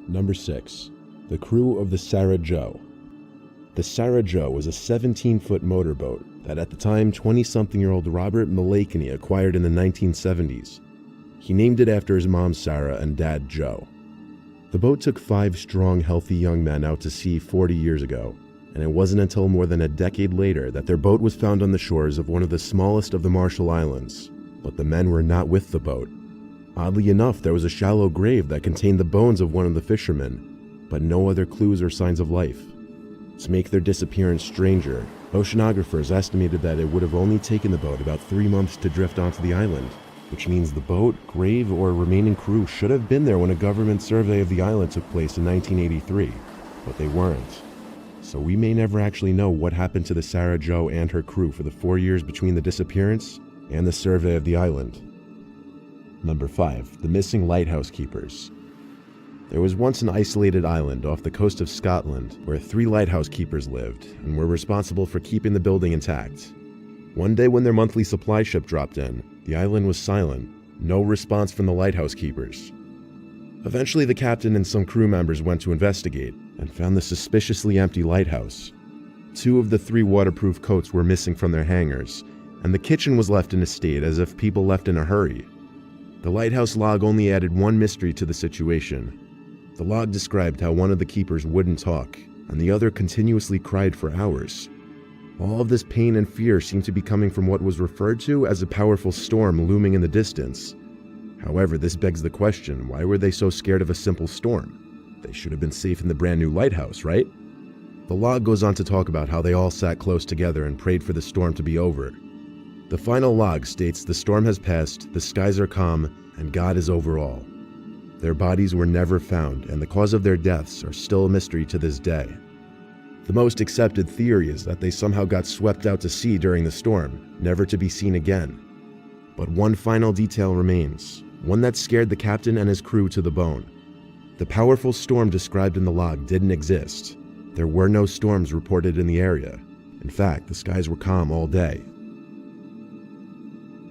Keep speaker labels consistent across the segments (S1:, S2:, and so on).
S1: Number 6. The crew of the Sarah Joe. The Sarah Joe was a 17-foot motorboat that at the time 20-something-year-old Robert Mulakany acquired in the 1970s. He named it after his mom Sarah and dad Joe. The boat took 5 strong, healthy young men out to sea 40 years ago, and it wasn't until more than a decade later that their boat was found on the shores of one of the smallest of the Marshall Islands. But the men were not with the boat. Oddly enough, there was a shallow grave that contained the bones of one of the fishermen, but no other clues or signs of life. To make their disappearance stranger, oceanographers estimated that it would have only taken the boat about 3 months to drift onto the island, which means the boat, grave, or remaining crew should have been there when a government survey of the island took place in 1983, but they weren't. So we may never actually know what happened to the Sarah Joe and her crew for the 4 years between the disappearance and the survey of the island. Number 5. The missing lighthouse keepers. There was once an isolated island off the coast of Scotland where 3 lighthouse keepers lived and were responsible for keeping the building intact. One day when their monthly supply ship dropped in, the island was silent, no response from the lighthouse keepers. Eventually the captain and some crew members went to investigate and found the suspiciously empty lighthouse. 2 of the 3 waterproof coats were missing from their hangars, and the kitchen was left in a state as if people left in a hurry. The lighthouse log only added one mystery to the situation. The log described how one of the keepers wouldn't talk, and the other continuously cried for hours. All of this pain and fear seemed to be coming from what was referred to as a powerful storm looming in the distance. However, this begs the question, why were they so scared of a simple storm? They should have been safe in the brand new lighthouse, right? The log goes on to talk about how they all sat close together and prayed for the storm to be over. The final log states the storm has passed, the skies are calm, and God is over all. Their bodies were never found, and the cause of their deaths are still a mystery to this day. The most accepted theory is that they somehow got swept out to sea during the storm, never to be seen again. But one final detail remains, one that scared the captain and his crew to the bone. The powerful storm described in the log didn't exist. There were no storms reported in the area. In fact, the skies were calm all day.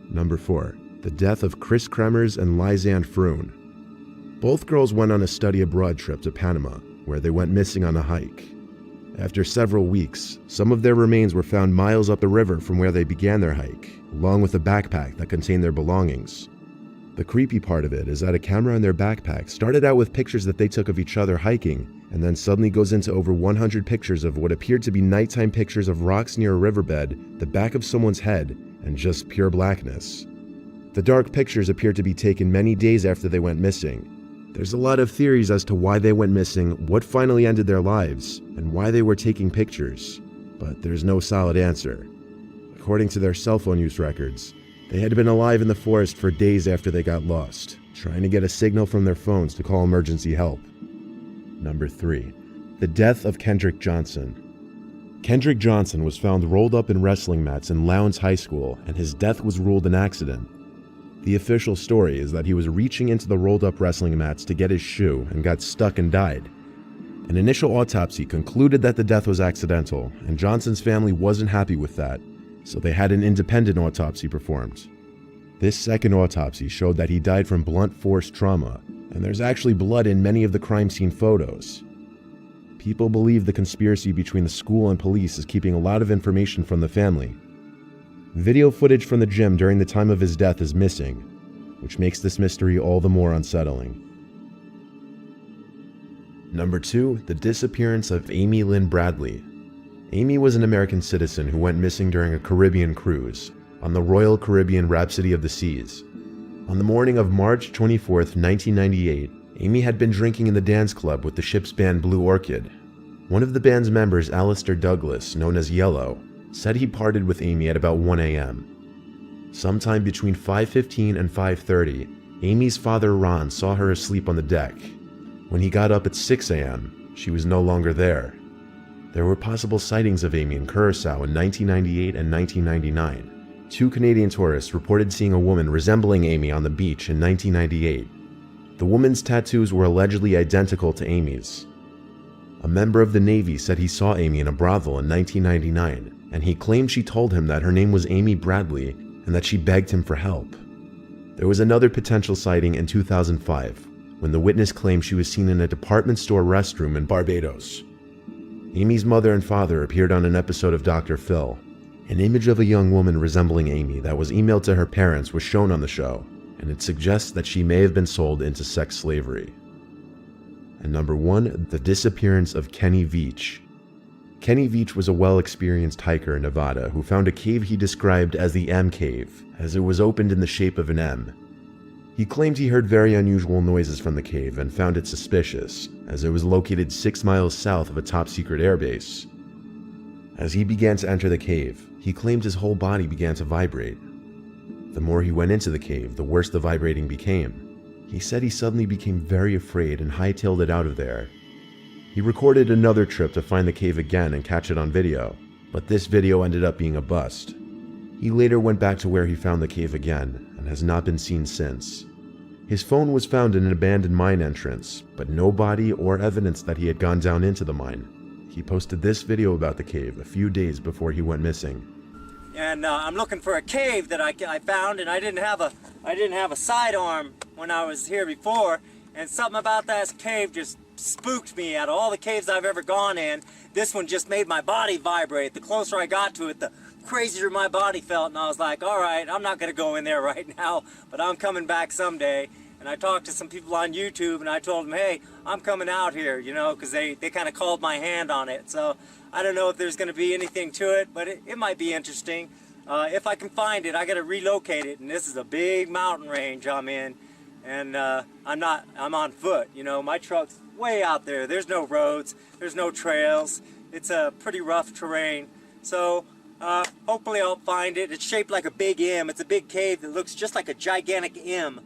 S1: Number 4. The death of Chris Kremers and Lisanne Froon. Both girls went on a study abroad trip to Panama, where they went missing on a hike. After several weeks, some of their remains were found miles up the river from where they began their hike, along with a backpack that contained their belongings. The creepy part of it is that a camera in their backpack started out with pictures that they took of each other hiking, and then suddenly goes into over 100 pictures of what appeared to be nighttime pictures of rocks near a riverbed, the back of someone's head, and just pure blackness. The dark pictures appeared to be taken many days after they went missing. There's a lot of theories as to why they went missing, what finally ended their lives, and why they were taking pictures, but there's no solid answer. According to their cell phone use records, they had been alive in the forest for days after they got lost, trying to get a signal from their phones to call emergency help. Number 3. The death of Kendrick Johnson. Kendrick Johnson was found rolled up in wrestling mats in Lowndes High School, and his death was ruled an accident. The official story is that he was reaching into the rolled up wrestling mats to get his shoe and got stuck and died. An initial autopsy concluded that the death was accidental, and Johnson's family wasn't happy with that, so they had an independent autopsy performed. This second autopsy showed that he died from blunt force trauma, and there's actually blood in many of the crime scene photos. People believe the conspiracy between the school and police is keeping a lot of information from the family. Video footage from the gym during the time of his death is missing, which makes this mystery all the more unsettling. Number 2. The disappearance of Amy Lynn Bradley. Amy was an American citizen who went missing during a Caribbean cruise on the Royal Caribbean Rhapsody of the Seas. On the morning of March 24, 1998, Amy had been drinking in the dance club with the ship's band Blue Orchid. One of the band's members, Alistair Douglas, known as Yellow, said he parted with Amy at about 1 a.m. Sometime between 5:15 and 5:30, Amy's father Ron saw her asleep on the deck. When he got up at 6 a.m., she was no longer there. There were possible sightings of Amy in Curacao in 1998 and 1999. 2 Canadian tourists reported seeing a woman resembling Amy on the beach in 1998. The woman's tattoos were allegedly identical to Amy's. A member of the Navy said he saw Amy in a brothel in 1999, and he claimed she told him that her name was Amy Bradley and that she begged him for help. There was another potential sighting in 2005. when the witness claimed she was seen in a department store restroom in Barbados. Amy's mother and father appeared on an episode of Dr. Phil. An image of a young woman resembling Amy that was emailed to her parents was shown on the show, and it suggests that she may have been sold into sex slavery. And number 1, the disappearance of Kenny Veach. Kenny Veach was a well-experienced hiker in Nevada who found a cave he described as the M Cave, as it was opened in the shape of an M. He claimed he heard very unusual noises from the cave and found it suspicious, as it was located 6 miles south of a top-secret airbase. As he began to enter the cave, he claimed his whole body began to vibrate. The more he went into the cave, the worse the vibrating became. He said he suddenly became very afraid and hightailed it out of there. He recorded another trip to find the cave again and catch it on video, but this video ended up being a bust. He later went back to where he found the cave again and has not been seen since. His phone was found in an abandoned mine entrance, but no body or evidence that he had gone down into the mine. He posted this video about the cave a few days before he went missing.
S2: And I'm looking for a cave that I found, and I didn't have a sidearm when I was here before, and something about that cave just spooked me. Out of all the caves I've ever gone in, this one just made my body vibrate. The closer I got to it, the crazier my body felt, and I was like, all right, I'm not going to go in there right now, but I'm coming back someday. And I talked to some people on YouTube, and I told them, hey, I'm coming out here, you know, because they kind of called my hand on it. So I don't know if there's going to be anything to it, but it might be interesting. If I can find it, I got to relocate it, and this is a big mountain range I'm in, and I'm on foot, you know. My truck's way out there. There's no roads, there's no trails. It's a pretty rough terrain. So hopefully I'll find it. It's shaped like a big M. It's a big cave that looks just like a gigantic M.